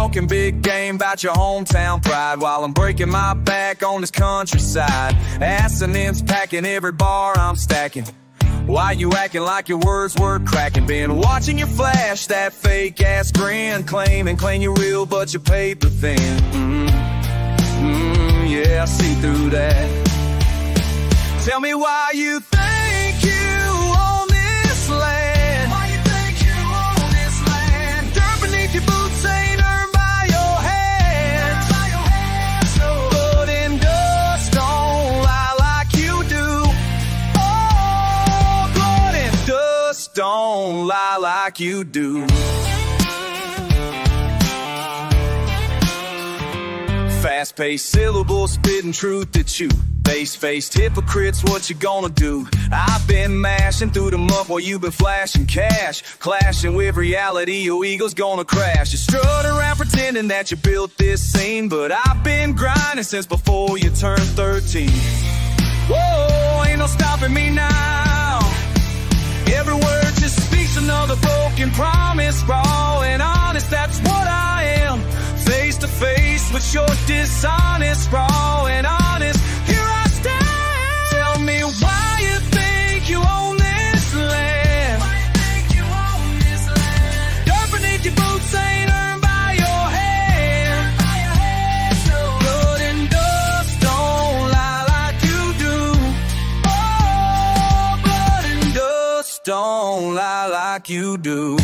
talking big game about your hometown pride, while I'm breaking my back on this countryside. Assonance packing every bar I'm stacking. Why you acting like your words were cracking? Been watching you flash that fake ass grin, claim you're real but you're paper thin. Yeah, I see through that. Tell me why you think you own this land. Why you think you own this land? Dirt beneath your boots ain't earned by your hands. No. Blood and dust don't lie like you do. Oh, blood and dust don't lie like you do. Fast-paced syllables, spitting truth at you. Face-faced hypocrites, what you gonna do? I've been mashing through the muck while you've been flashing cash. Clashing with reality, your ego's gonna crash. You strut around pretending that you built this scene, but I've been grinding since before you turned 13. Whoa, ain't no stopping me now. Every word just speaks another broken promise. Raw and honest, that's what I am. Face to face with your dishonest, raw and honest. Here I stand. Tell me why you think you own this land. Why you think you own this land? Dirt beneath your boots ain't earned by your hand. No. Blood and dust don't lie like you do. Oh, blood and dust don't lie like you do.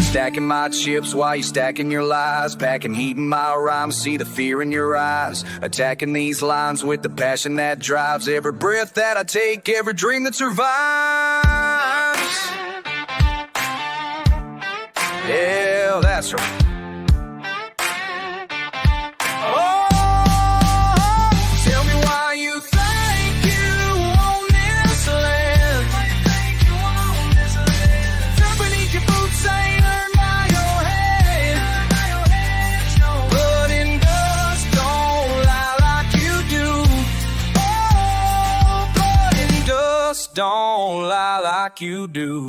Stacking my chips while you stacking your lies. Packing heat in my rhymes, see the fear in your eyes. Attacking these lines with the passion that drives every breath that I take, every dream that survives. Yeah, that's right. Don't lie like you do.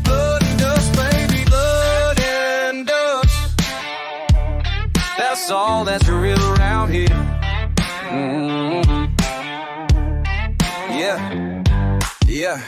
Blood and dust, baby, blood and dust. That's all that's real around here. Yeah.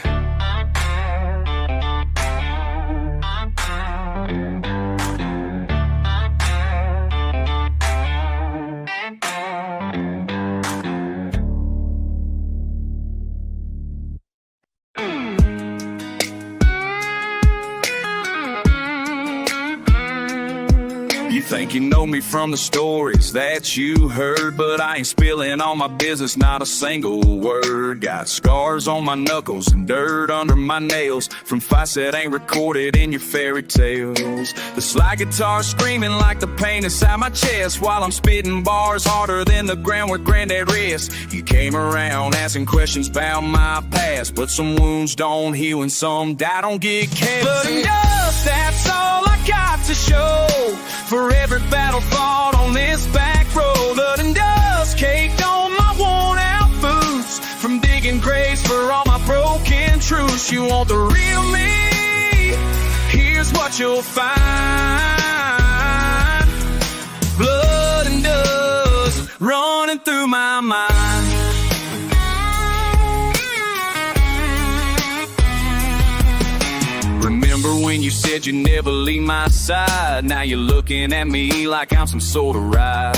You think you know me from the stories that you heard, but I ain't spilling all my business, not a single word. Got scars on my knuckles and dirt under my nails from fights that ain't recorded in your fairy tales. The slide guitar screaming like the pain inside my chest, while I'm spitting bars harder than the ground where granddad rests. You came around asking questions about my past, but some wounds don't heal and some die don't get cast. Blood and dust, that's all I got to show for every battle fought on this back road. Blood and dust caked on my worn out boots from digging graves for all my broken truths. You want the real me? Here's what you'll find. Blood and dust running through my mind. Remember when you said you'd never leave my side? Now you're looking at me like I'm some sort of ride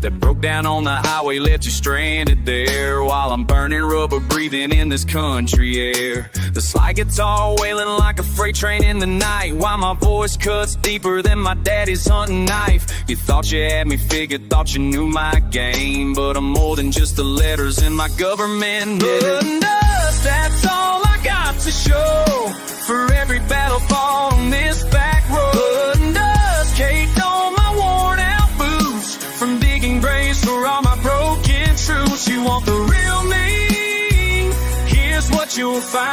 that broke down on the highway, left you stranded there, while I'm burning rubber, breathing in this country air. The slide guitar wailing like a freight train in the night, while my voice cuts deeper than my daddy's hunting knife. You thought you had me figured, thought you knew my game, but I'm more than just the letters in my government. Blood and dust, that's all I got to show for every battle fought on this back road. Blood and dust caked on my worn out boots from digging graves for all my broken truths. You want the real me? Here's what you'll find.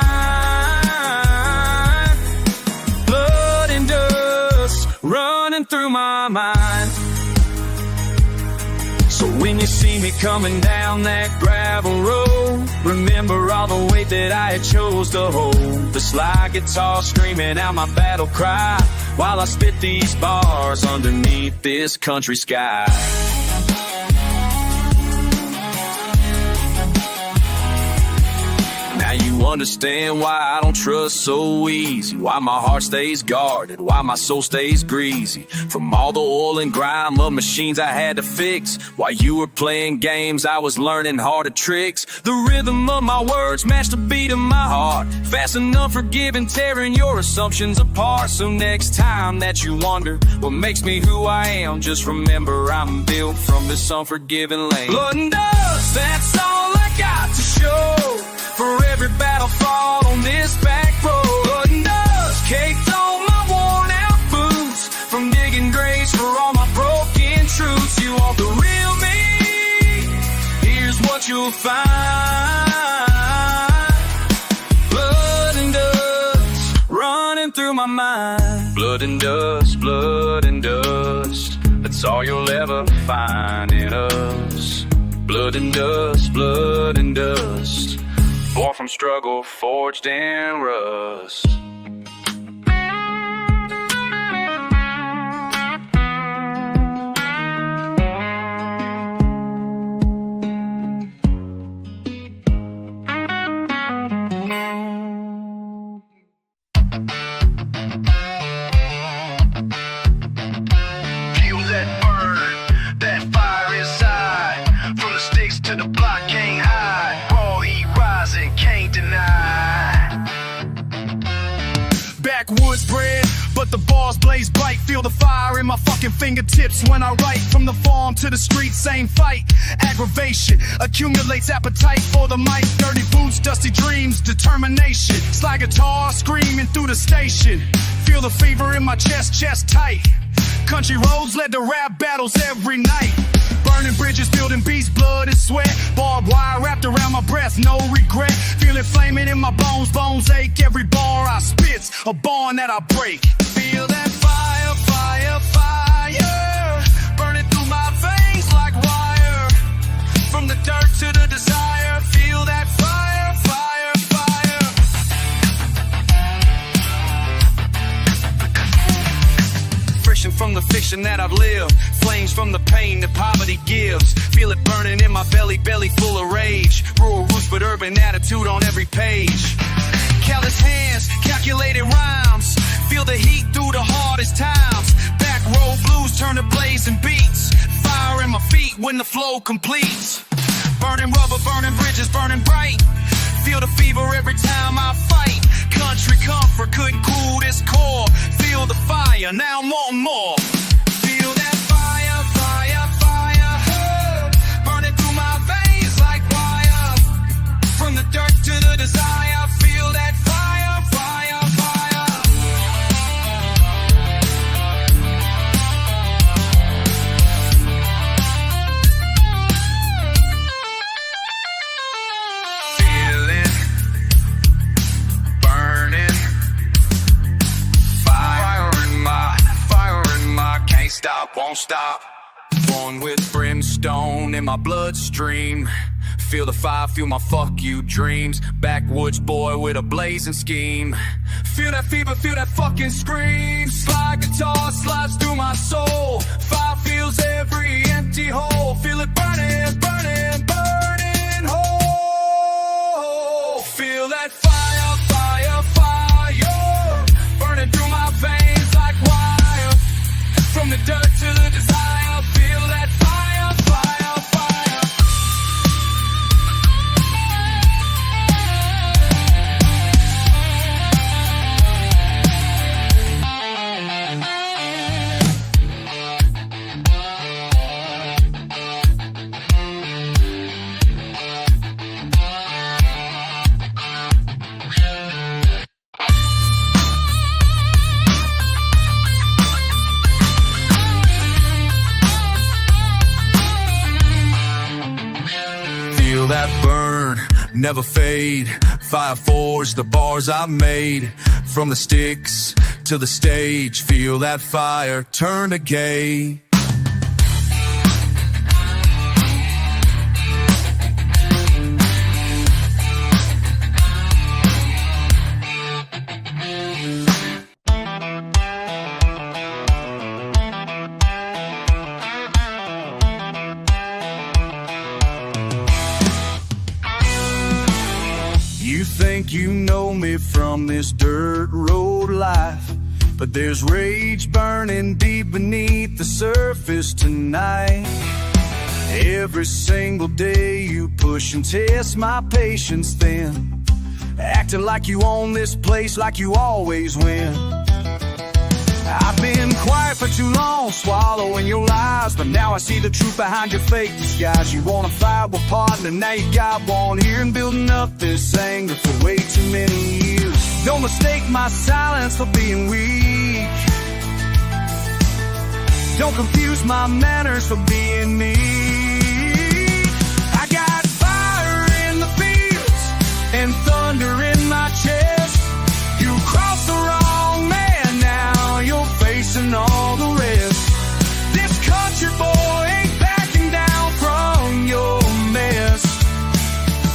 Blood and dust running through my mind. me coming down that gravel road. Remember all the weight that I had chose to hold. The slide guitar screaming out my battle cry, while I spit these bars underneath this country sky. Now you understand why I don't trust so easy, why my heart stays guarded, why my soul stays greasy from all the oil and grime of machines I had to fix. While you were playing games, I was learning harder tricks. The rhythm of my words matched the beat of my heart, fast enough for giving, tearing your assumptions apart. So next time that you wonder what makes me who I am, just remember I'm built from this unforgiving land. Blood and dust, that's all I got to show for every battle fought on this back road. Blood and dust caked on my worn out boots, from digging graves for all my broken truths. You want the real me? Here's what you'll find. Blood and dust running through my mind. Blood and dust, blood and dust, that's all you'll ever find in us. Blood and dust, blood and dust, born from struggle, forged in rust. Feel that burn, that fire inside. From the sticks to the block, can't hide. Raw heat rising, can't deny. Backwoods bred, but the bars blaze bright. Feel the fire in my fucking fingertips when I write. From the farm to the street, same fight. Aggravation accumulates, appetite for the mic. Dirty boots, dusty dreams, determination. Slide guitar screaming through the station. Feel the fever in my chest, chest tight. Country roads led to rap battles every night. Burning bridges, building beats, blood and sweat. Barbed wire wrapped around my breath, no regret. Feel it flaming in my bones, bones ache. Every bar I spit's a bond that I break. Feel that fire, fire, fire, burning through my veins like wire. From the dirt to the desire, feel that fire, fire, fire. Friction from the fiction that I've lived, flames from the pain that poverty gives. Feel it burning in my belly, belly full of rage. Rural roots but urban attitude on every page. Callous hands, calculated rhymes. Feel the heat through the hardest times. Back road blues turn to blazing beats. Fire in my feet when the flow completes. Burning rubber, burning bridges, burning bright. Feel the fever every time I fight. Country comfort couldn't cool this core. Feel the fire, now I'm wanting more. Feel that fire, fire, fire, burning through my veins like wire. From the dirt to the desire, feel that fire, fire, fire. Feel it, burning, fire in my, can't stop, won't stop. Born with brimstone in my bloodstream. Feel the fire, feel my fuck you dreams. Backwoods boy with a blazing scheme. Feel that fever, feel that fucking scream. Slide guitar slides through my soul. Fire feels every empty hole. Feel it burning, burning, burning hole. Feel that fire, fire, fire, burning through my veins like wire. From the dirt to the desire, feel that fire, fire, fire. Feel that burn, never fade. Fire forged the bars I made. From the sticks to the stage, feel that fire turn to gay. You think you know me from this dirt road life, but there's rage burning deep beneath the surface tonight. Every single day you push and test my patience thin, acting like you own this place, like you always win. I've been quiet for too long, swallowing your lies, but now I see the truth behind your fake disguise. You wanna fight with partner, now you got one here, and building up this anger for way too many years. Don't mistake my silence for being weak. Don't confuse my manners for being me. I got fire in the fields and thunder in my chest. You crossed the wrong man, now you're facing all the rest. This country boy ain't backing down from your mess.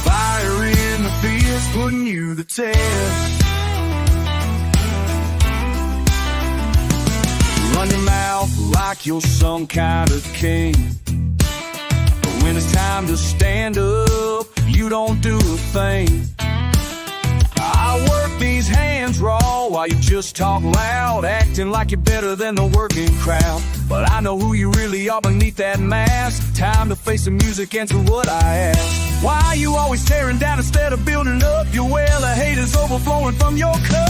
Fire in the fields putting you the test. Run your mouth like you're some kind of king, but when it's time to stand up, you don't do a thing. I work these hands raw while you just talk loud, acting like you're better than the working crowd. But I know who you really are beneath that mask. Time to face the music, answer what I ask. Why you always tearing down instead of building up? Your well of hate is overflowing from your cup.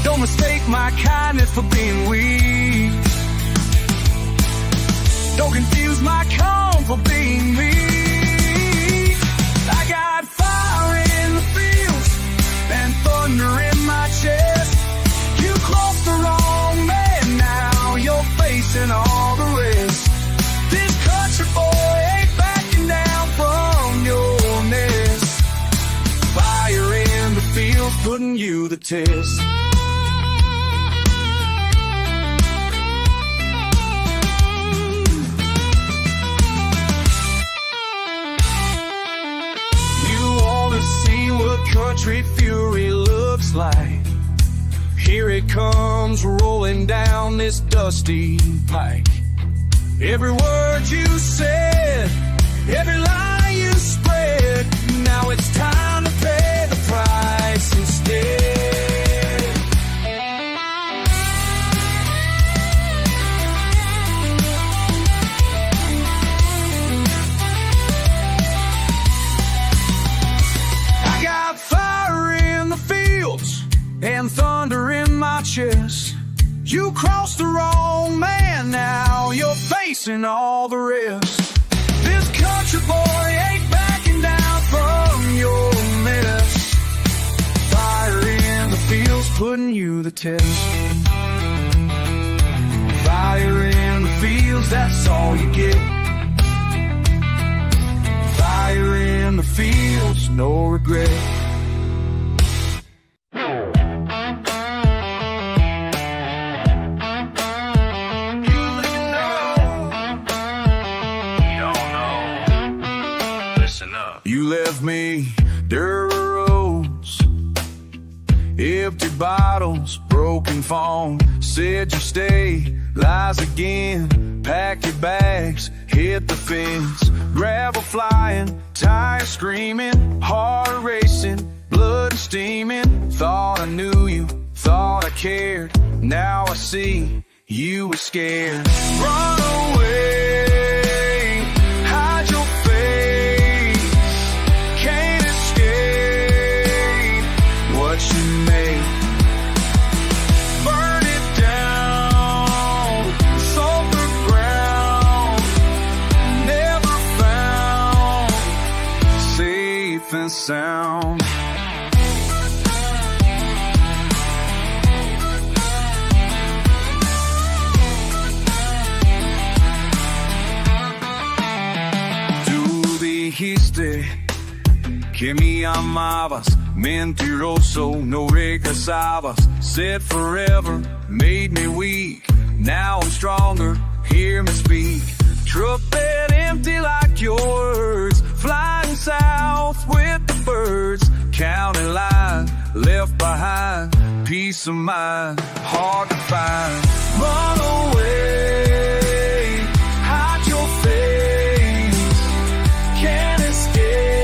Don't mistake my kindness for being weak. Don't confuse my calm for being me. I got fire in the fields and thunder in my chest. You crossed the wrong man, now you're facing all the rest. This country boy ain't backing down from your nest. Fire in the fields putting you the test. Country fury looks like. Here it comes rolling down this dusty pike. Every word you said, every lie you spread, now it's time to pay the price instead. And thunder in my chest. You crossed the wrong man, now you're facing all the rest. This country boy ain't backing down from your mess. Fire in the fields putting you the test. Fire in the fields, that's all you get. Fire in the fields, no regret. You left me dirt roads, empty bottles, broken phone. Said you stay, lies again. Pack your bags, hit the fence. Gravel flying, tires screaming, heart racing, blood steaming. Thought I knew you, thought I cared. Now I see you were scared. Run away, hide your face. Can't escape what you made. Burn it down, sulfur ground, never found, safe and sound. Dijiste que me amabas, mentiroso, no regresabas. Said forever, made me weak. Now I'm stronger, hear me speak. Trumpet empty like your words, flying south with the birds. County line, left behind, peace of mind, hard to find. Run away, hide your face. Can't escape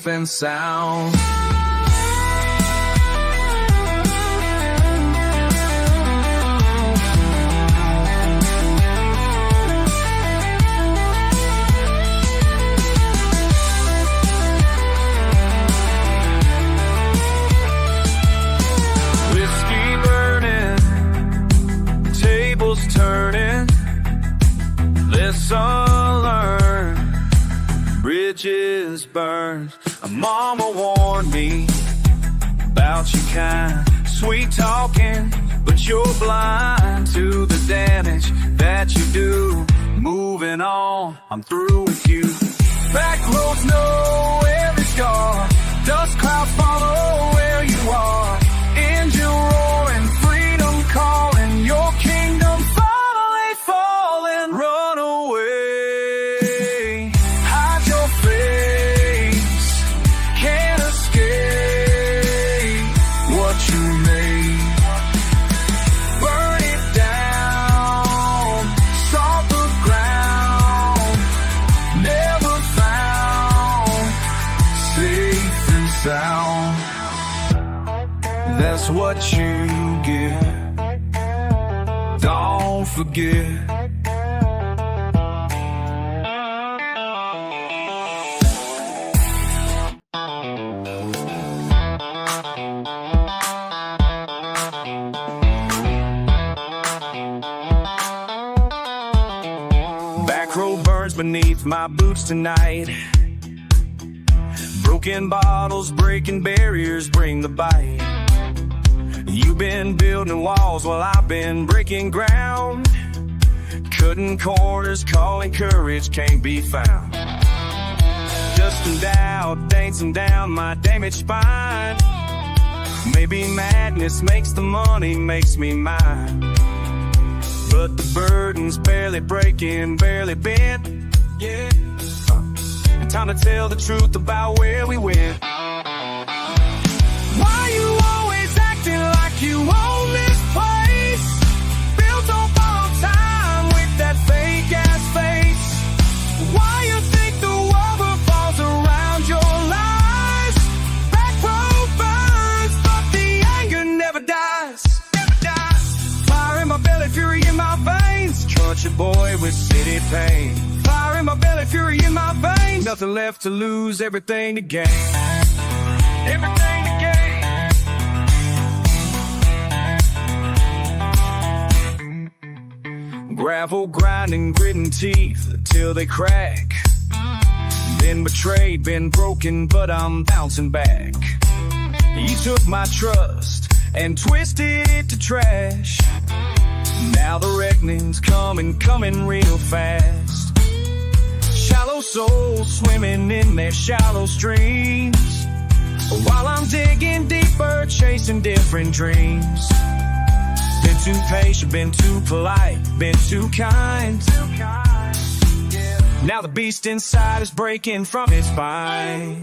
safe and sound. Turning, lesson learned, bridges burned. A mama warned me about your kind, sweet talking, but you're blind to the damage that you do. Moving on, I'm through with you. Back roads know every scar, dust clouds follow where you are. Engine roaring, freedom calling, your kingdom falling. Run away, hide your face, can't escape what you made. Burn it down, salt the ground, never found, safe and sound. That's what you get, don't forget. Back road burns beneath my boots tonight. Broken bottles, breaking barriers, bring the bite. You've been building walls while I've been breaking ground. Cutting corners, calling courage can't be found. Just in doubt, dancing down my damaged spine. Maybe madness makes the money, makes me mine. But the burden's barely breaking, barely bent. Yeah. Time to tell the truth about where we went. Why you always acting like you own this place? Built on borrowed time with that fake ass face. Why you think the world revolves around your lies? Back road burns, but the anger never dies. Never dies. Fire in my belly, fury in my veins. Country boy with city pain. Fire in my belly, fury in my veins. Nothing left to lose, everything to gain. Everything to gain. Gravel grinding, gritting teeth till they crack. Been betrayed, been broken, but I'm bouncing back. You took my trust and twisted it to trash. Now the reckoning's coming, coming real fast. Shallow souls swimming in their shallow streams, while I'm digging deeper, chasing different dreams. Been too patient, been too polite, been too kind. Now the beast inside is breaking from its spine.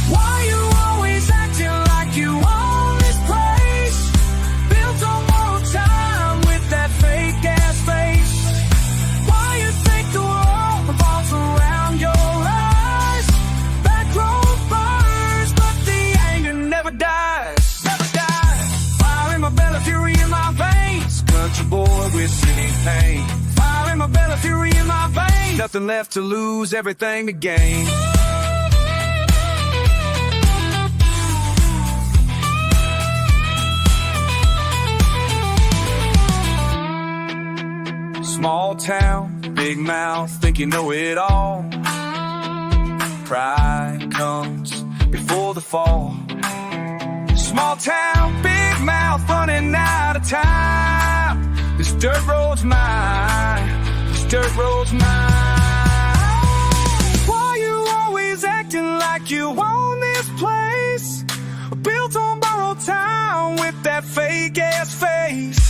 Why you always acting like you own this place? Built on borrowed time with that fake ass face. Why you think the world revolves around your eyes? Back road burns, but the anger never dies. Never dies. Fire in my belly, fury in my veins. Country boy with city pain. Fire in my belly, fury in my veins. Nothing left to lose, everything to gain. Small town, big mouth, think you know it all. Pride comes before the fall. Small town, big mouth, running out of time. This dirt road's mine, this dirt road's mine. Why you always acting like you own this place? Built on borrowed time with that fake ass face.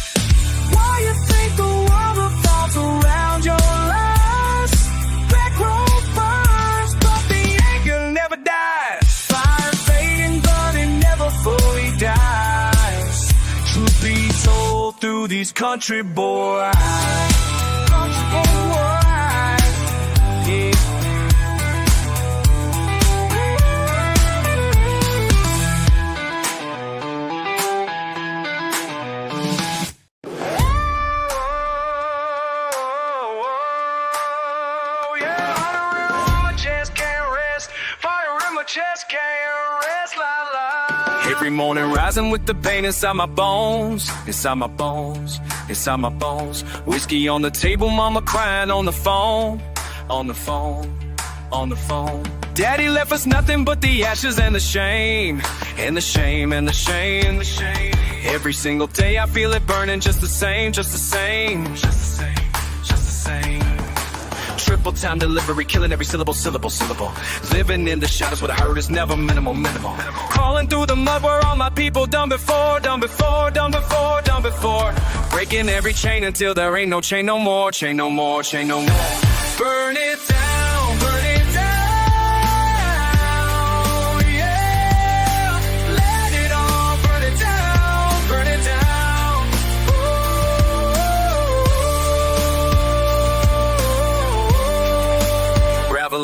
Why you think the world revolves around your lies? Back road burns, but the anger never dies. Fire fading, but it never fully dies. Truth be told, through these country boy eyes. Country boy eyes, yeah. my chest can't rest, la la. Every morning rising with the pain inside my bones, inside my bones, inside my bones. Whiskey on the table, mama crying on the phone, on the phone, on the phone. Daddy left us nothing but the ashes and the shame, and the shame, and the shame, and the shame. Every single day I feel it burning just the same, just the same, just the same, just the same. Triple time delivery, killing every syllable, syllable, syllable. Living in the shadows where the hurt is never minimal, minimal. Crawling through the mud where all my people done before, done before, done before, done before. Breaking every chain until there ain't no chain no more, chain no more, chain no more. Burn it down, burn it down.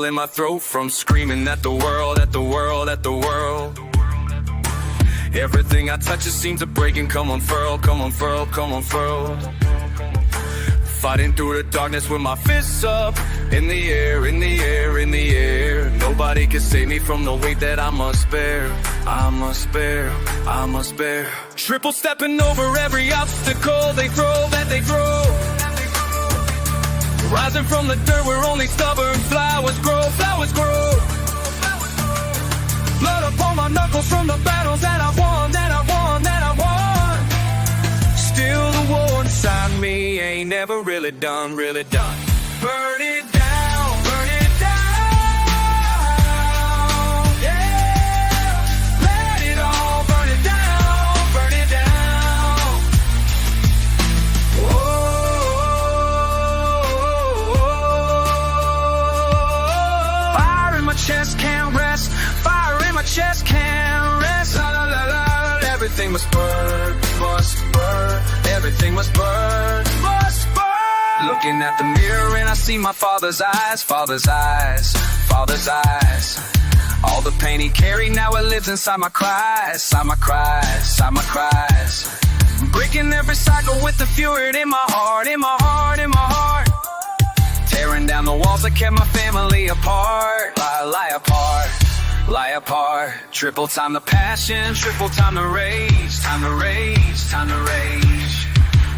In my throat from screaming at the world, at the world, at the world. Everything I touch just seems to break and come unfurl, come unfurl, come unfurl. Fighting through the darkness with my fists up in the air, in the air, in the air. Nobody can save me from the weight that I must bear, I must bear, I must bear. Triple stepping over every obstacle they throw, that they throw. Rising from the dirt where only stubborn flowers grow, flowers grow. Blood upon my knuckles from the battles that I won, that I won, that I won. Still the war inside me ain't never really done, really done. Burn it down, burn it down, yeah. Let it all burn it down, burn it down. Whoa. Chest can't rest, fire in my chest can't rest. La la la la, everything must burn, must burn. Everything must burn, must burn. Looking at the mirror and I see my father's eyes, father's eyes, father's eyes. All the pain he carried, now it lives inside my cries, inside my cries, inside my cries. Breaking every cycle with the fury in my heart, in my heart, in my heart. Tearing down the walls that kept my family apart, lie apart, lie apart. Triple time the passion, triple time the rage, time to rage, time to rage.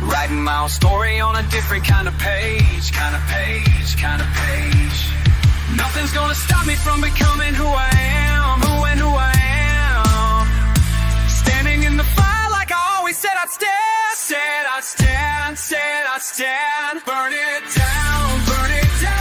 Writing my own story on a different kind of page, kind of page, kind of page. Nothing's gonna stop me from becoming who I am, who and who I am. Standing in the fire like I always said I'd stand, said I'd stand, said I'd stand. Burn it down, burn it down.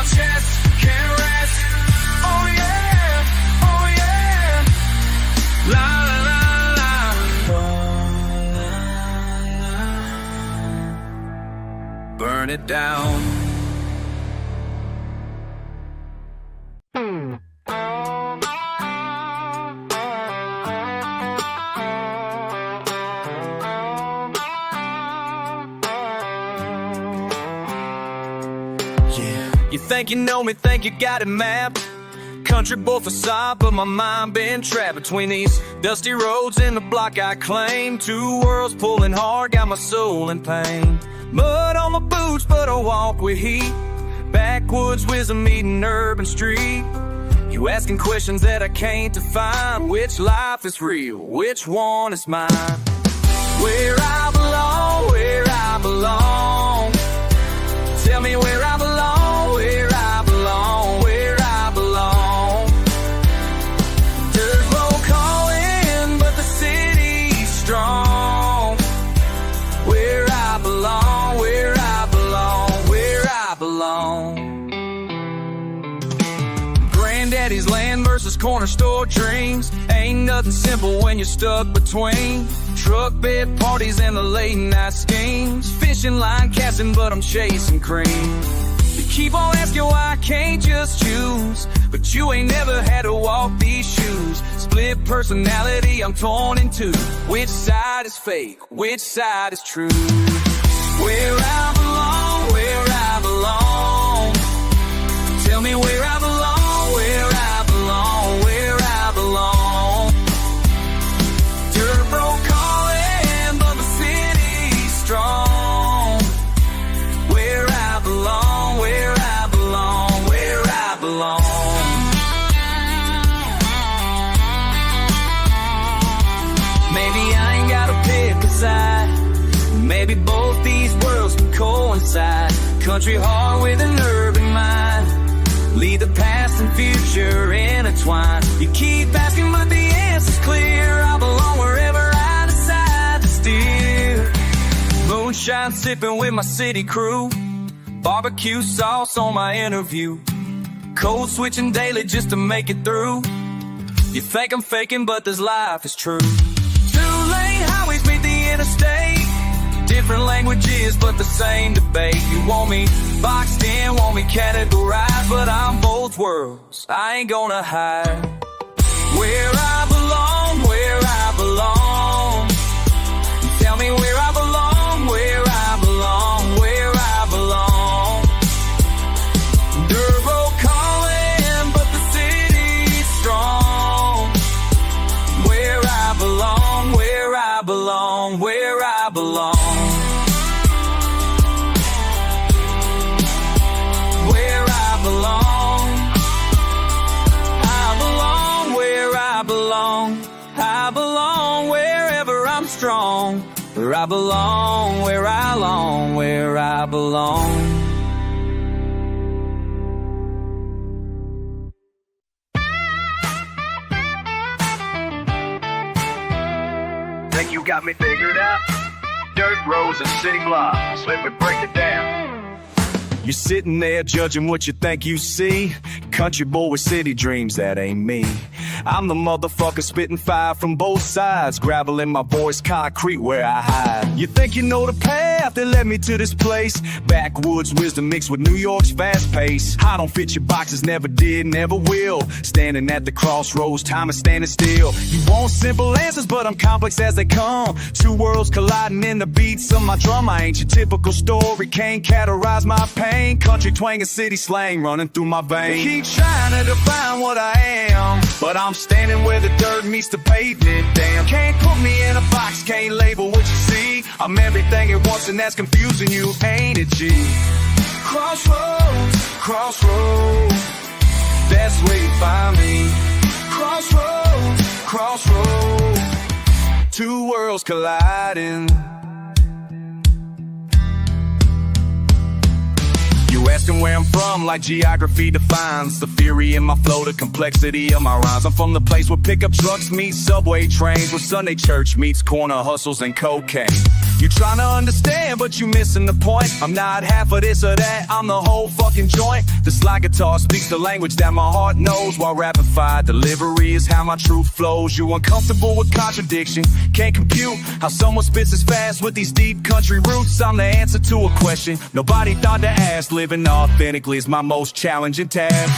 Chest can't rest. Oh yeah, oh yeah. La la la la. Burn it down. You think you know me, think you got it mapped. Country boy facade, but my mind been trapped between these dusty roads and the block I claim. Two worlds pulling hard, got my soul in pain. Mud on my boots, but I walk with heat. Backwoods wisdom meeting urban street. You asking questions that I can't define. Which life is real, which one is mine? Where I belong, where I belong. Tell me where I belong, where I belong, where I belong. Dirt road calling, but the city's strong. Where I belong, where I belong, where I belong. Granddaddy's land versus corner store dreams. Ain't nothing simple when you're stuck between truck bed parties and the late night schemes. Fishing line casting, but I'm chasing cream. You keep on asking why I can't just choose, but you ain't never had to walk these shoes. Split personality, I'm torn in two. Which side is fake, which side is true? Where I belong, where I belong. Tell me where I belong, where I belong, where I belong. maybe both these worlds can coincide. Country heart with an urban mind, lead the past and future intertwined. You keep asking but the answer's clear. I belong wherever I decide to steer. Moonshine sipping with my city crew, barbecue sauce on my interview, code switching daily just to make it through. You think I'm faking but this life is true. Two lane highways meet the interstate, different languages but the same debate. You want me boxed in, want me categorized, but I'm both worlds, I ain't gonna hide. Where I belong, where I belong. Tell me where I belong, where I belong, where I belong. Dirt road calling, but the city's strong. Where I belong, where I belong, where I belong. Where I belong, I belong where I belong. I belong wherever I'm strong. Where I belong, where I belong, where I belong. Think you got me figured out? Dirt roads and city blocks, let me break it down. You're sitting there judging what you think you see. Country boy with city dreams, that ain't me. I'm the motherfucker spitting fire from both sides, gravel in my voice, concrete where I hide. You think you know the path that led me to this place? Backwoods wisdom mixed with New York's fast pace. I don't fit your boxes, never did, never will. Standing at the crossroads, time is standing still. You want simple answers, but I'm complex as they come. Two worlds colliding in the beats of my drum. I ain't your typical story, can't categorize my pain. Country twang and city slang running through my veins. They keep trying to define what I am, but I'm standing where the dirt meets the pavement. Damn, can't put me in a box, can't label what you see. I'm everything at once and that's confusing you, ain't it, G? Crossroads, crossroads, that's where you find me. Crossroads, crossroads, two worlds colliding. You asking where I'm from, like geography defines the fury in my flow, the complexity of my rhymes. I'm from the place where pickup trucks meet subway trains, where Sunday church meets corner hustles and cocaine. You trying to understand, but you missing the point. I'm not half of this or that, I'm the whole fucking joint. The slide guitar speaks the language that my heart knows, while rapid fire delivery is how my truth flows. You uncomfortable with contradiction, can't compute how someone spits as fast with these deep country roots. I'm the answer to a question nobody thought to ask. Living authentically is my most challenging task.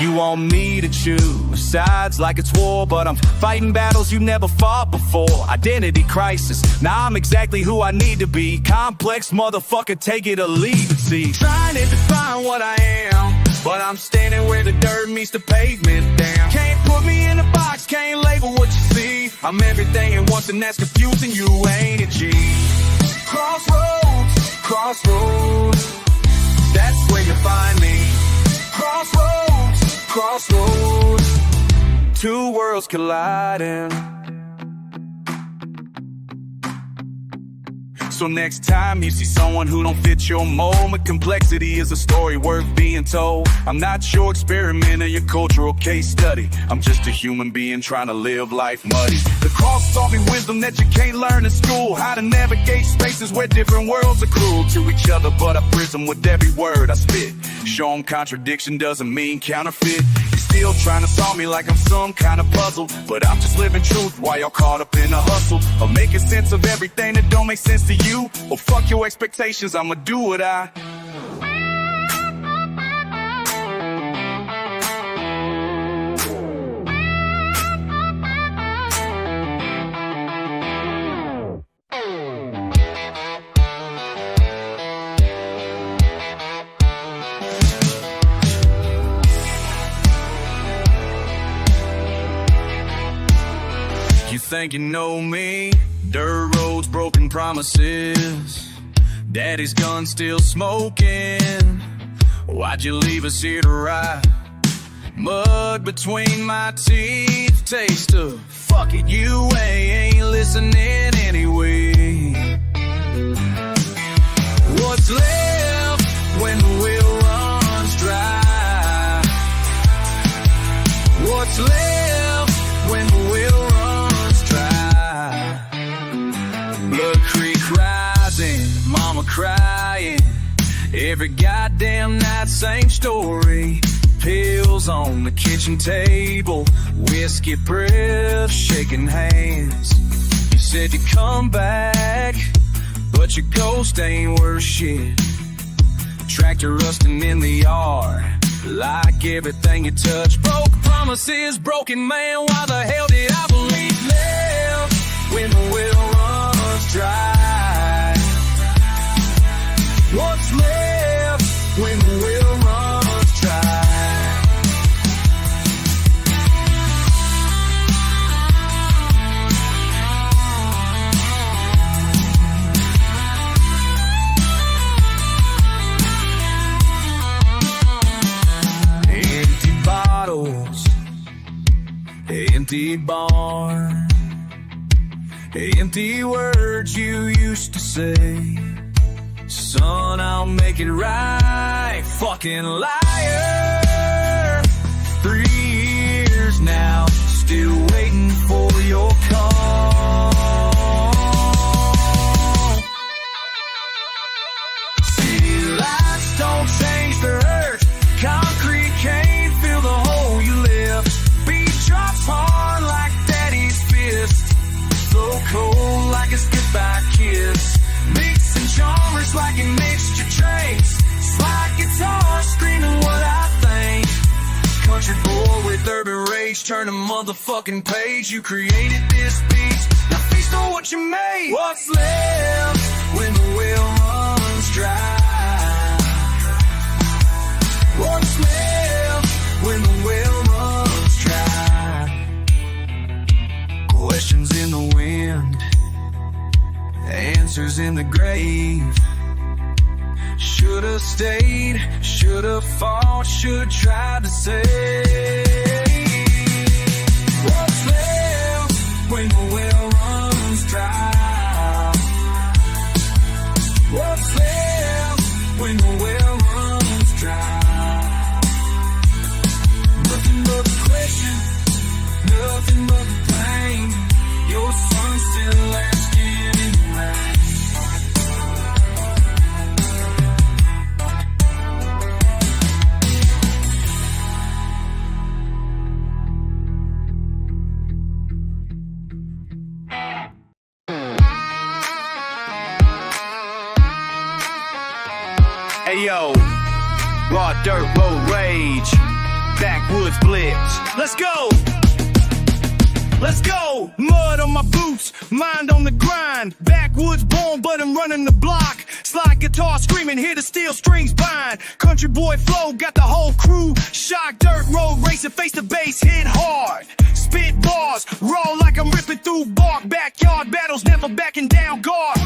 You want me to choose sides like it's war, but I'm fighting battles you never fought before. Identity crisis, now I'm exactly who I need to be. Complex motherfucker, take it or leave it, see. Trying to define what I am, but I'm standing where the dirt meets the pavement. Damn, can't put me in a box, can't label what you see. I'm everything at once and that's confusing you, ain't it, G? Crossroads, crossroads, that's where you find me. Crossroads, crossroads, two worlds colliding. So next time you see someone who don't fit your mold, my complexity is a story worth being told. I'm not your experiment or your cultural case study, I'm just a human being trying to live life muddy. The cross taught me wisdom that you can't learn in school, how to navigate spaces where different worlds are cruel to each other, but I prism with every word I spit. Show 'em contradiction doesn't mean counterfeit. You're still trying to solve me like I'm some kind of puzzle, but I'm just living truth while y'all caught up in the hustle of making sense of everything that don't make sense to you. Well, fuck your expectations, I'ma do what I. You think you know me? Dirt roads, broken promises. Daddy's gun still smoking. Why'd you leave us here to ride? Mud between my teeth, taste of fuck it, you ain't listening anyway. What's left when the well runs dry? What's left when the well runs dry? Blood Creek rising, mama crying. Every goddamn night, same story. Pills on the kitchen table, whiskey breath, shaking hands. You said you'd come back, but your ghost ain't worth shit. Tractor rusting in the yard, like everything you touch. Broke promises, broken man, why the hell did I believe left when the well runs dry? What's left when the well runs dry? Empty barn, empty words you used to say. Son, I'll make it right. Fucking liar. 3 years now, still waiting for your call. City lights don't change the earth. Concrete can't fill the hole you left. Drops hard like daddy's fist, so cold like his goodbye kiss. Mixing genres like you mixed your drinks. Slide guitar screaming what I think. Country boy with urban rage, turn a motherfucking page. You created this beat, now feast on what you made. What's left when the well runs dry? What's left when the well runs dry? Questions in the wind, answers in the grave. Should've stayed, should've fought, should've tried to save. What's left when the well runs dry? What's left when the well runs dry? Nothing but the question, nothing but the pain. Your son's still asking in the rain. Hey yo, raw dirt road rage, backwoods blitz. Let's go! Let's go! Mud on my boots, mind on the grind. Backwoods born, but I'm running the block. Slide guitar screaming, hear the steel strings bind. Country boy flow, got the whole crew. Shock dirt road racing, face to base, hit hard. Spit bars, raw like I'm ripping through bark. Backyard battles, never backing down guard.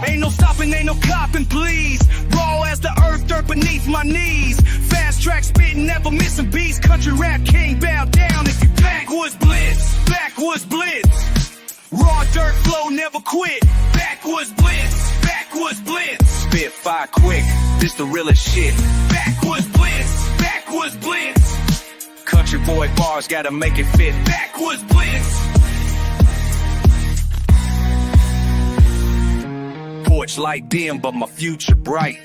Ain't no stopping, ain't no copping, please. Raw as the earth, dirt beneath my knees. Fast track spitting, never missing beats. Country rap king, bow down if you backwoods blitz. Backwoods blitz. Raw dirt flow, never quit. Backwoods blitz. Backwoods blitz. Spit fire quick, this the realest shit. Backwoods blitz. Backwoods blitz. Country boy bars gotta make it fit. Backwoods blitz. Porch light dim, but my future bright.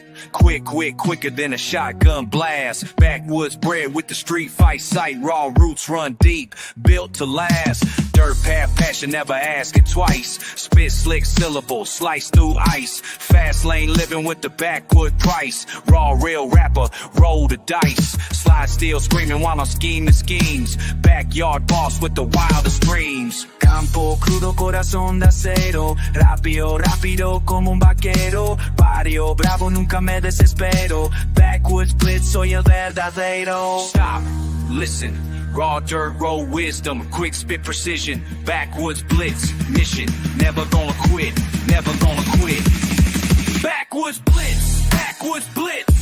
Quicker than a shotgun blast. Backwoods bred with the street fight sight. Raw roots run deep, built to last. Dirt path passion, never ask it twice. Spit slick syllables, slice through ice. Fast lane living with the backwood price. Raw real rapper, roll the dice. Slide still screaming while I'm scheming schemes. Backyard boss with the wildest dreams. Campo crudo, corazón de acero. Rápido como un vaquero. Barrio bravo, nunca me desespero. Backwoods blitz, soy el verdadero. Stop, listen. Raw dirt road wisdom, quick spit precision. Backwoods blitz, mission. Never gonna quit, never gonna quit. Backwoods blitz. backwoods blitz.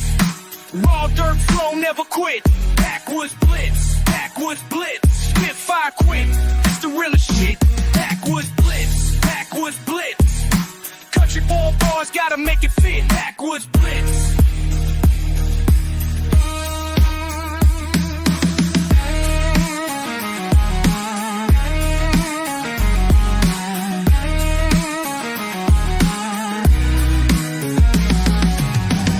Raw dirt flow, never quit. Backwoods blitz, backwoods blitz. Spitfire quick, it's the realest shit. Backwoods blitz, backwoods blitz. Country ball bars, gotta make it fit. Backwoods blitz.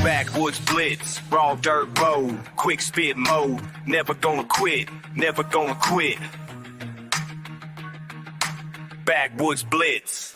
Backwoods blitz, raw dirt road, quick spit mode, never gonna quit, never gonna quit. Backwoods blitz.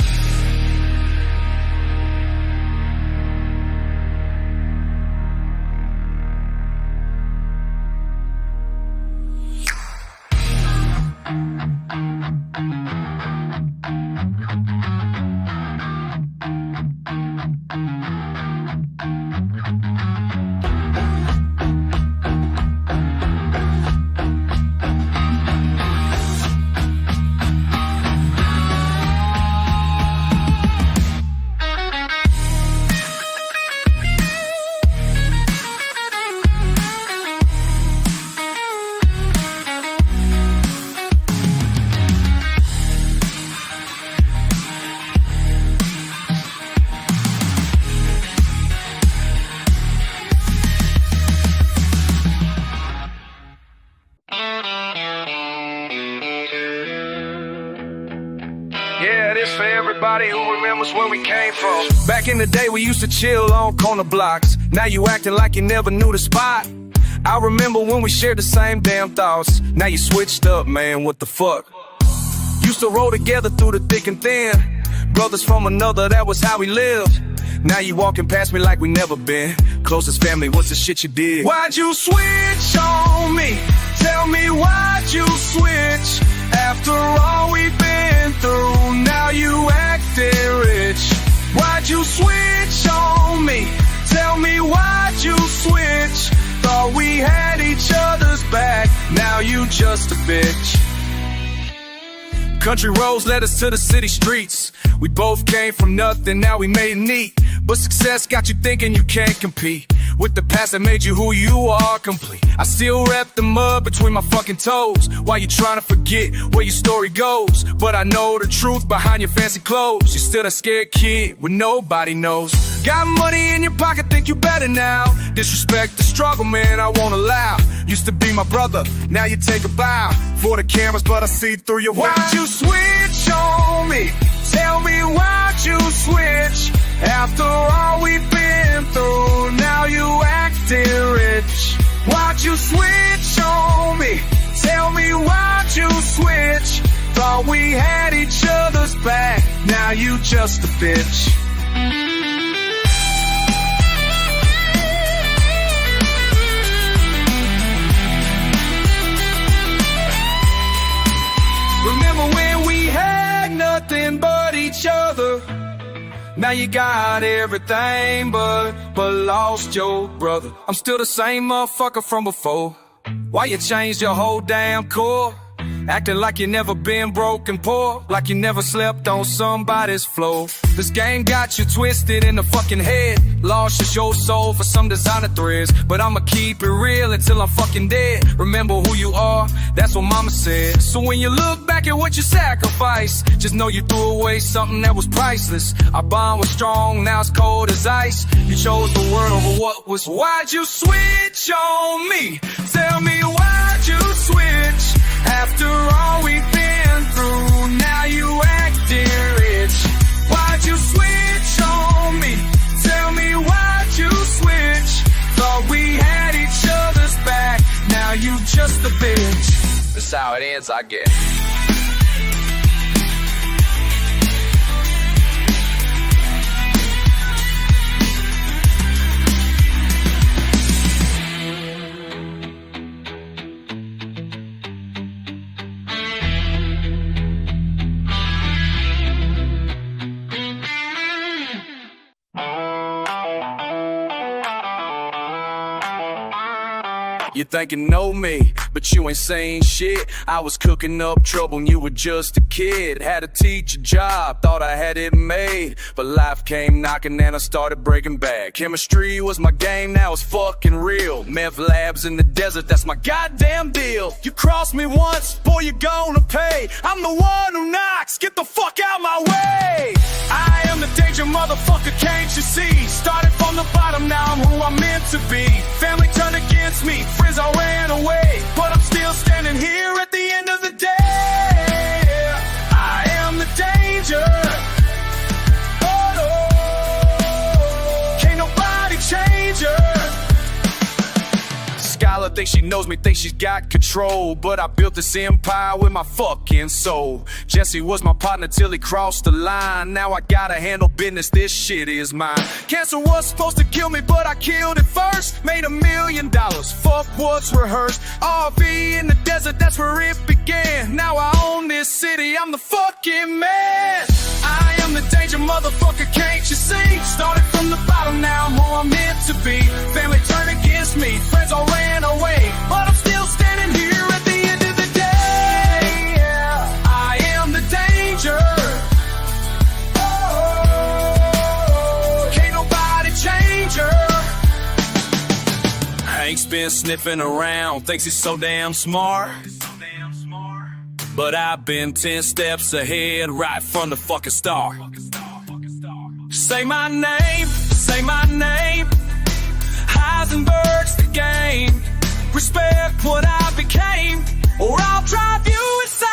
Yeah, this for everybody who remembers where we came from. Back in the day, we used to chill on corner blocks. Now you acting like you never knew the spot. I remember when we shared the same damn thoughts. Now you switched up, man, what the fuck? Used to roll together through the thick and thin. Brothers from another, that was how we lived. Now you walking past me like we never been. Closest family, what's the shit you did? Why'd you switch on me? Tell me why'd you switch? After all we've been through, now you acting rich. Why'd you switch on me? Tell me why'd you switch? Thought we had each other's back, now you just a bitch. Country roads led us to the city streets. We both came from nothing, now we made it neat. But success got you thinking you can't compete with the past that made you who you are complete. I still rep the mud between my fucking toes while you trying to forget where your story goes. But I know the truth behind your fancy clothes. You're still a scared kid when nobody knows. Got money in your pocket, think you better now. Disrespect the struggle, man, I won't allow. Used to be my brother, now you take a bow for the cameras, but I see through your wow. Why'd you switch on me? Tell me why'd you switch? After all we've been through, now you acting rich. Why'd you switch on me? Tell me why'd you switch? Thought we had each other's back, now you just a bitch. Remember when we had nothing but each other? Now you got everything but lost your brother. I'm still the same motherfucker from before. Why you changed your whole damn core? Acting like you never been broke and poor, like you never slept on somebody's floor. This game got you twisted in the fucking head. Lost your soul for some designer threads. But I'ma keep it real until I'm fucking dead. Remember who you are, that's what mama said. So when you look back at what you sacrificed, just know you threw away something that was priceless. Our bond was strong, now it's cold as ice. You chose the word over what was. Why'd you switch on me? Tell me why'd you switch? After all we've been through, now you acting rich. Why'd you switch on me? Tell me why'd you switch? Thought we had each other's back, now you just a bitch. That's how it ends, I guess. You think you know me, but you ain't saying shit. I was cooking up trouble when you were just a kid. Had a teacher job, thought I had it made, but life came knocking and I started breaking bad. Chemistry was my game, now it's fucking real. Meth labs in the desert, that's my goddamn deal. You cross me once, boy, you're gonna pay. I'm the one who knocks, get the fuck out my way. I am the danger, motherfucker, can't you see? Started from the bottom, now I'm who I'm meant to be. Family turned against me, friends all ran away, but I'm still standing here at the end of the day. I am the danger. Oh, no. Can't nobody change her. Skylar thinks she knows me, thinks she's got control, but I built this empire with my fucking soul. Jesse was my partner till he crossed the line. Now I gotta handle business, this shit is mine. Cancer was supposed to kill me, but I killed it first. Made $1 million, fuck what's rehearsed. RV in the desert, that's where it began. Now I own this city, I'm the fucking man. I am the danger, motherfucker, can't you see? Started from the bottom, now I'm who I'm meant to be. Family turned against me, friends all ran away, but I'm still standing here at the end of the day. I am the danger. Oh, can't nobody change her. Hank's been sniffing around, thinks he's so damn smart, but I've been 10 steps ahead right from the fucking start. Say my name, say my name. Heisenberg's the game. Respect what I became, or I'll drive you insane.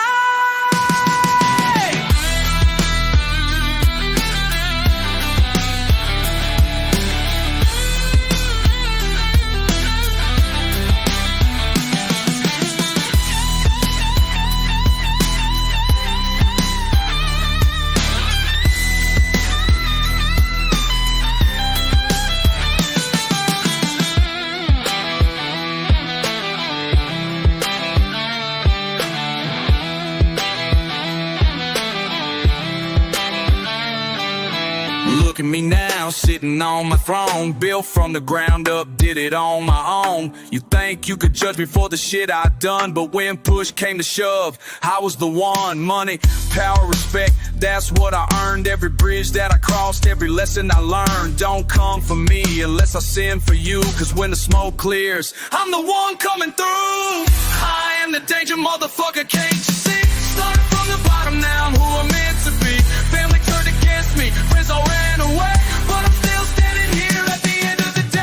Look at me now, sitting on my throne. Built from the ground up, did it on my own. You think you could judge me for the shit I done, but when push came to shove, I was the one. Money, power, respect, that's what I earned. Every bridge that I crossed, every lesson I learned. Don't come for me unless I sin for you, cause when the smoke clears, I'm the one coming through. I am the danger, motherfucker, can't you see? Started from the bottom, now I'm who I'm meant to be. Family turned against me, friends all ran away, but I'm still standing here at the end of the day.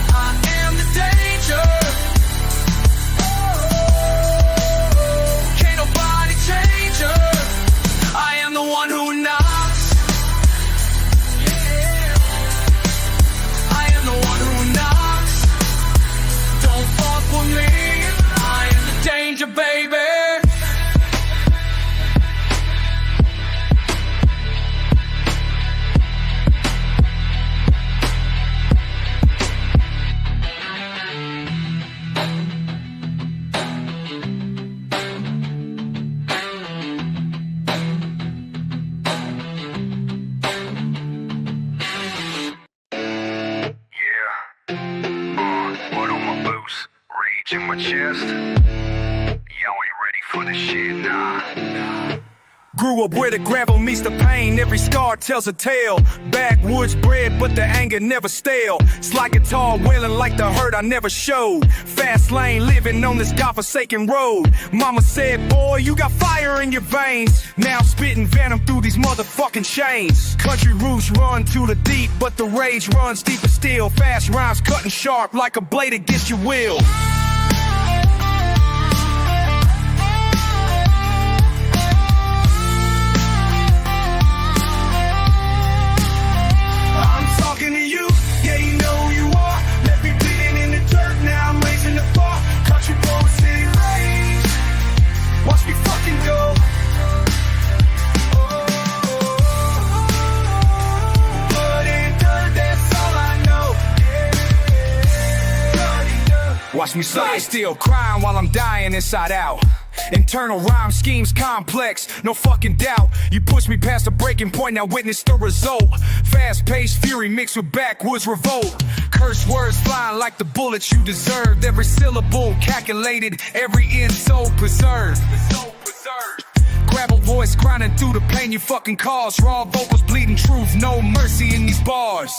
I am the danger. Oh, can't nobody change her. I am the one who knocks. Yeah. I am the one who knocks. Don't fuck with me. I am the danger, baby. In my chest. Y'all ain't ready for this shit, nah. Grew up where the gravel meets the pain. Every scar tells a tale. Backwoods bred, but the anger never stale. It's like guitar wailing like the hurt I never showed. Fast lane living on this godforsaken road. Mama said, boy, you got fire in your veins. Now spitting venom through these motherfucking chains. Country roots run to the deep, but the rage runs deeper still. Fast rhymes cutting sharp like a blade against your will. To you, yeah, you know who you are. Left me bleeding in the dirt, now I'm raising the bar. Country boy, city rage. Watch me fucking go. Blood and dirt, that's all I know. Watch me slide still, crying while I'm dying inside out. Internal rhyme schemes complex, no fucking doubt. You push me past the breaking point, now witness the result. Fast-paced fury mixed with backwoods revolt. Curse words flying like the bullets you deserved. Every syllable calculated, every insult preserved. Gravel voice grinding through the pain you fucking cause. Raw vocals bleeding truth, no mercy in these bars.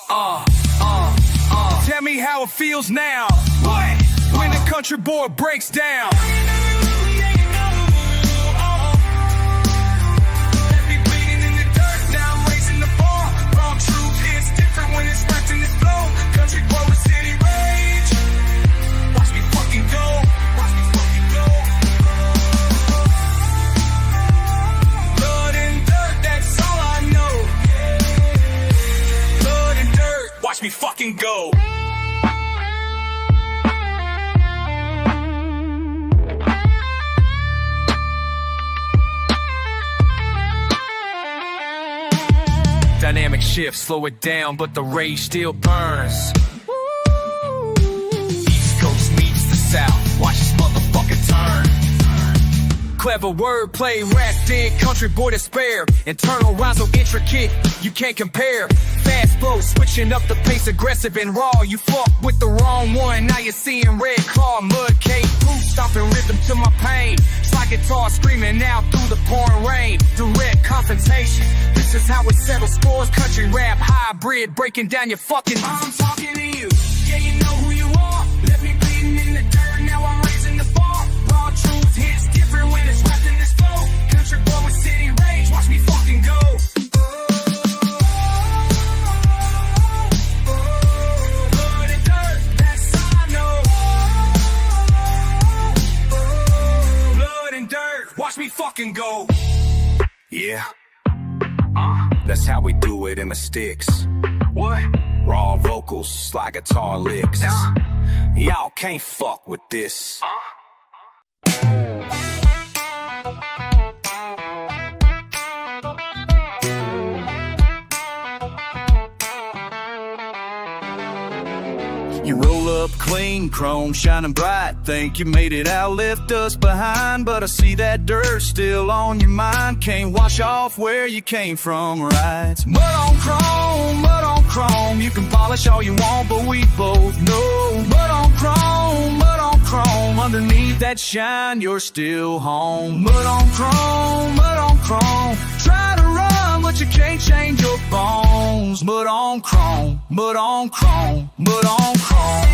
Tell me how it feels now. What? When the country boy breaks down. Let me bleeding in the dirt, now I'm raising the bar. Raw truth hits different when it's wrapped in this flow. Country boy with city rage. Watch me fucking go. Watch me fucking go. Blood and dirt, that's all I know. Blood and dirt, watch me fucking go. Dynamic shift, slow it down, but the rage still burns. East Coast meets the South, watch this motherfucker turn. Clever wordplay wrapped in country boy despair. Internal rhymes so intricate, you can't compare. Fast flow, switching up the pace, aggressive and raw. You fuck with the wrong one, now you're seeing red claw, mud cake, proof, stomping rhythm to my pain. Slide guitar screaming out through the pouring rain. Direct confrontation, this is how it settles scores. Country rap hybrid, breaking down your fucking. I'm talking to you, yeah, you know who you are. Let me bleeding in the dirt, now I'm raising the bar. Raw truth hits different when it's wrapped in this flow. Country boy with city rage, watch me fucking go. Blood and dirt, that's all I know. Blood and dirt, watch me fucking go. Yeah. That's how we do it in the sticks. What? Raw vocals, slide guitar licks. Y'all can't fuck with this. You roll up clean, chrome shining bright. Think you made it out, left us behind. But I see that dirt still on your mind. Can't wash off where you came from, right? Mud on chrome, mud on chrome. You can polish all you want, but we both know. Mud on chrome, mud on chrome. Underneath that shine, you're still home. Mud on chrome, mud on chrome. Try to run, but you can't change your bones. Mud on chrome, mud on chrome, mud on chrome.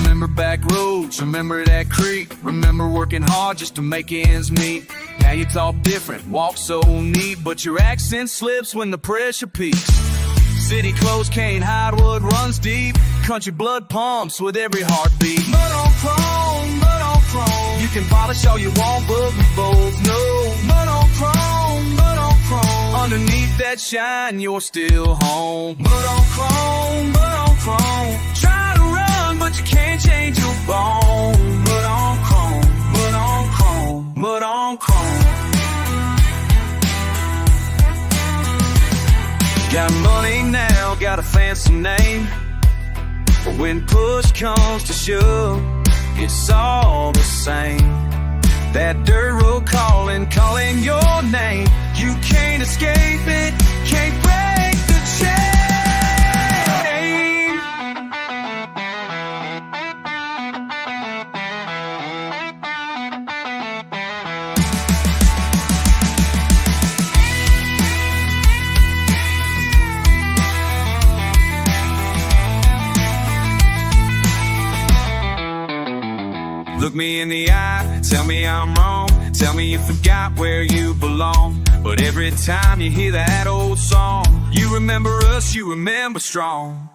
Remember back roads, remember that creek. Remember working hard just to make ends meet. Now you talk different, walk so neat, but your accent slips when the pressure peaks. City clothes can't hide what runs deep. Country blood pumps with every heartbeat. Mud on chrome, mud on chrome. You can polish all you want, but we both know. Mud on chrome, mud on chrome. Underneath that shine, you're still home. Mud on chrome, mud on chrome. Try to run, but you can't change your bone. Mud on chrome, mud on chrome, mud on chrome. Got money now, got a fancy name, but when push comes to shove, it's all the same. That dirt road calling your name. You can't escape it, can't break the chain. Look me in the eye, tell me I'm wrong. Tell me you forgot where you belong. But every time you hear that old song, you remember us, you remember strong.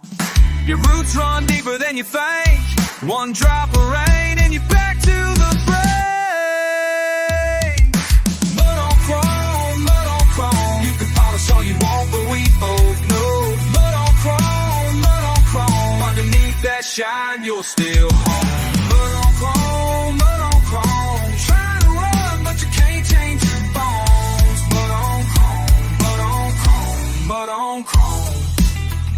Your roots run deeper than you think. One drop of rain and you're back to the break. Mud on chrome, mud on chrome. You can polish all you want, but we both know. Mud on chrome, underneath that shine, you're still home. Mud on chrome, mud on chrome. Try to run, but you can't change your bones. Mud on chrome, mud on chrome, mud on chrome,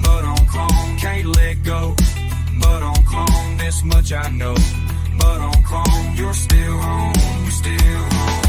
mud on chrome. Can't let go. Mud on chrome, this much I know. But on chrome, you're still home, you're still home.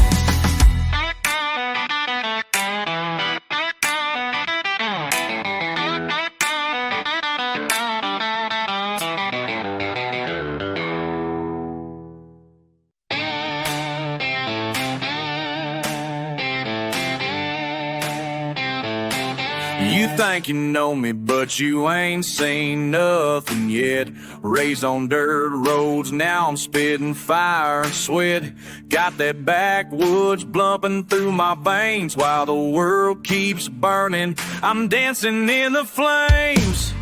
You think you know me, but you ain't seen nothing yet. Raised on dirt roads, now I'm spitting fire and sweat. Got that backwoods blumping through my veins while the world keeps burning. I'm dancing in the flames.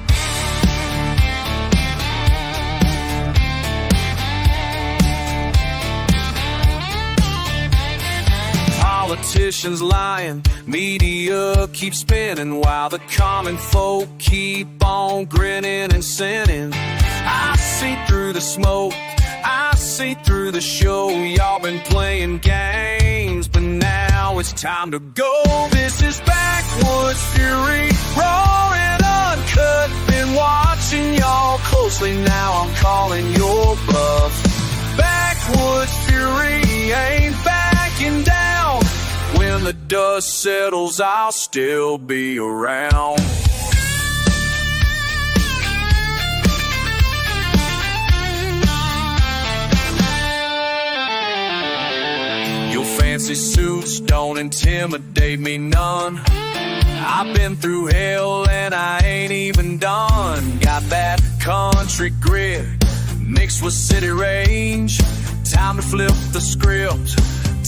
Politicians lying, media keeps spinning, while the common folk keep on grinning and sinning. I see through the smoke, I see through the show. Y'all been playing games, but now it's time to go. This is backwoods fury, raw and uncut. Been watching y'all closely, now I'm calling your bluff. Backwoods fury ain't backing down. When the dust settles, I'll still be around. Your fancy suits don't intimidate me none. I've been through hell and I ain't even done. Got that country grit mixed with city range. Time to flip the script,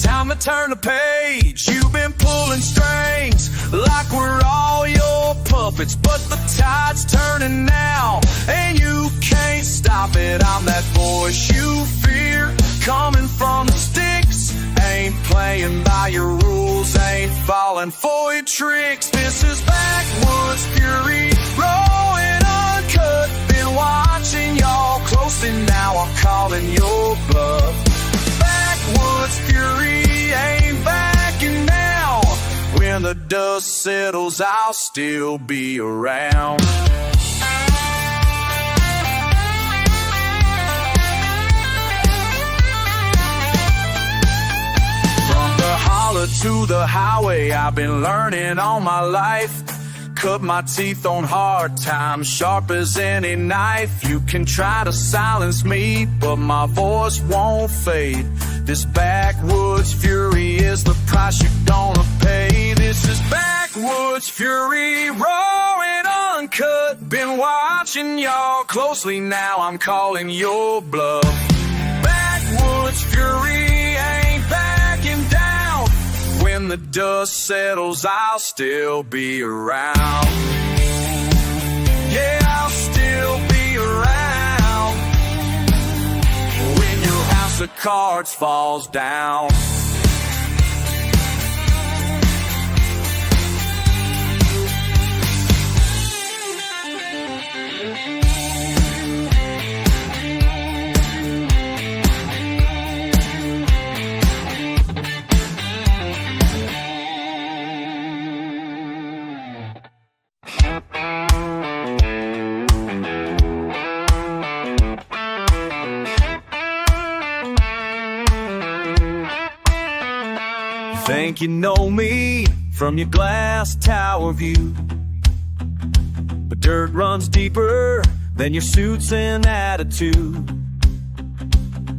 time to turn the page. You've been pulling strings like we're all your puppets, but the tide's turning now, and you can't stop it. I'm that voice you fear, coming from the sticks. Ain't playing by your rules, ain't falling for your tricks. This is backwoods fury, raw and uncut. Been watching y'all closely, now I'm calling your bluff. Backwoods fury ain't backing down. When the dust settles, I'll still be around. From the holler to the highway, I've been learning all my life. Cut my teeth on hard times, sharp as any knife. You can try to silence me, but my voice won't fade. This backwoods fury is the price you're gonna pay. This is backwoods fury, raw and uncut. Been watching y'all closely, now I'm calling your bluff. Backwoods fury ain't backing down. When the dust settles, I'll still be around. Yeah, I'll still be around. When your house of cards falls down. Think you know me from your glass tower view, but dirt runs deeper than your suits and attitude.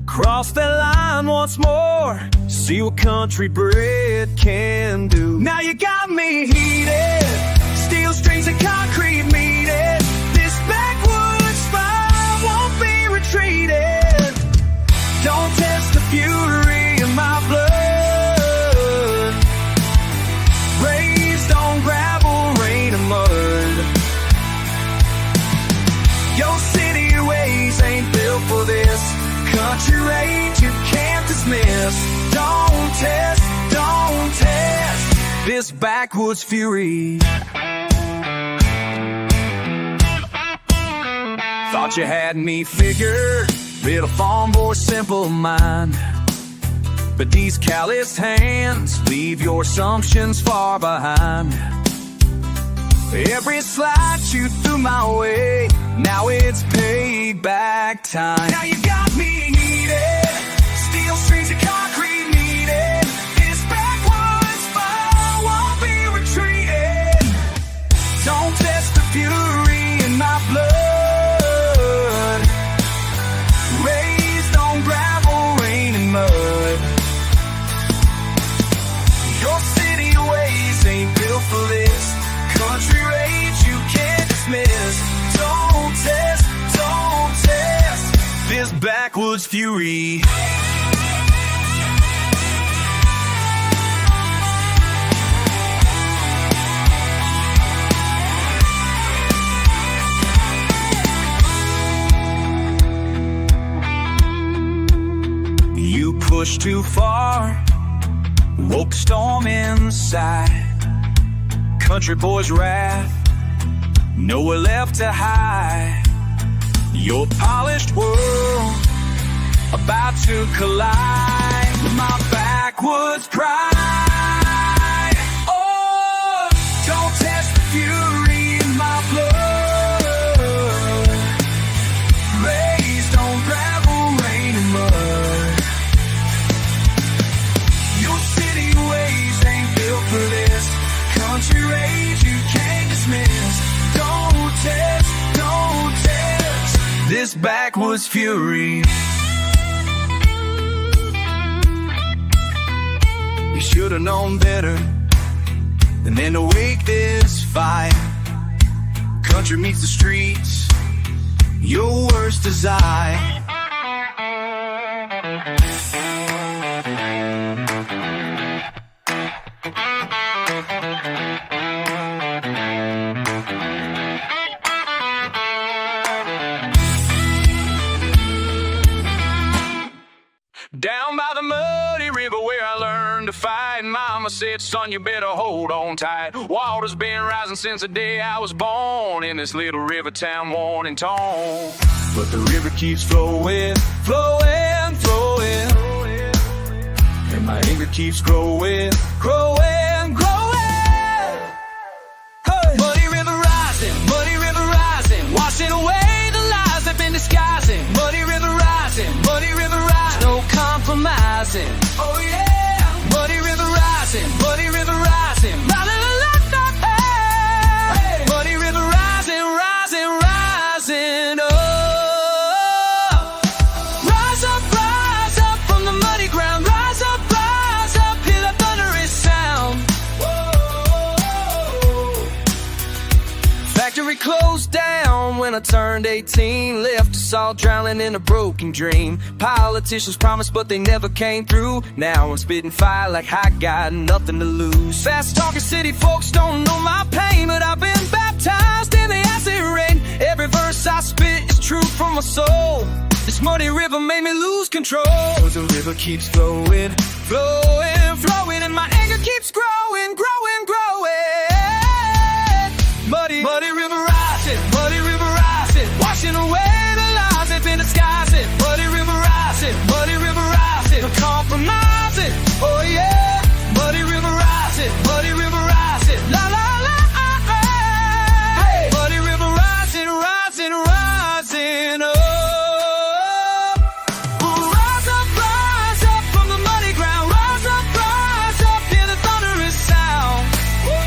Cross that line once more, see what country bred can do. Now you got me heated, steel strings and concrete meeting. This backwoods fire won't be retreated. Don't test the fury in my blood. Raised on gravel, rain and mud. Your city ways ain't built for this. Country rage you can't dismiss. Don't test this backwoods fury. Thought you had me figured, little farm boy, simple mind. But these calloused hands leave your assumptions far behind. Every slide you threw my way, now it's payback time. Now you got me needed, steel streets of concrete needed. This backwoods fire won't be retreating. Don't test the fury in my blood. Raised on gravel, rain and mud. Your city ways ain't built for this. Country rage you can't dismiss. Don't test this backwoods fury. You pushed too far, woke the storm inside. Country boy's wrath, nowhere left to hide. Your polished world about to collide with my backwoods pride. Oh, don't test the fury in my blood. Raised on gravel, rain and mud. Your city ways ain't built for this. Country rage you can't dismiss. Don't test this backwoods fury. You should've known better than then to wake this fight. Country meets the streets, your worst desire. Down by the muddy river where I learned to fight, Mama said, son, you better hold on tight. Water's been rising since the day I was born in this little river town worn and torn. But the river keeps flowing, flowing, flowing, and my anger keeps growing, growing, growing. Hey! Muddy river rising, washing away the lies I've been disguising. Muddy river rising, no compromising. Oh yeah, muddy river rising, la la la la la. Hey, muddy river rising, oh. Rise up from the muddy ground. Rise up, hear that thunderous sound. Whoa. Factory closed down when I turned 18. Left us all drowning in a broken dream. Politicians promised but they never came through. Now I'm spitting fire like I got nothing to lose. Fast talking city folks don't know my pain, but I've been baptized in the acid rain. Every verse I spit is true from my soul. This muddy river made me lose control. Cause the river keeps flowing, flowing, flowing, and my anger keeps growing, growing, growing. Muddy river rising, washing away the lies they've been disguising. Muddy river rising, no compromising. Oh yeah, muddy river rising, la la la. Hey, muddy river rising, oh. Rise up from the muddy ground. Rise up, hear the thunderous sound. Whoa.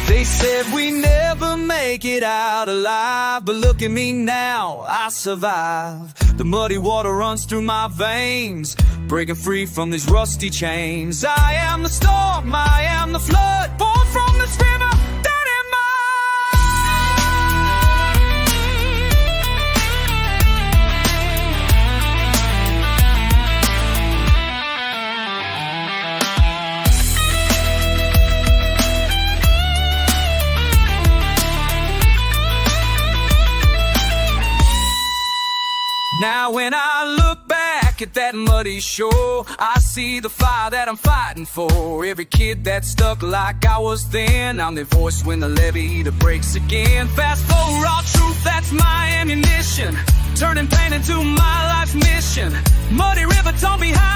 They said we never make it out alive, but look at me now, I survive. The muddy water runs through my veins, breaking free from these rusty chains. I am the storm, I am the flood, born from this river. Now when I look back at that muddy shore, I see the fire that I'm fighting for. Every kid that's stuck like I was then, I'm their voice when the levee breaks again. Fast forward, raw truth, that's my ammunition, turning pain into my life's mission. Muddy river taught me how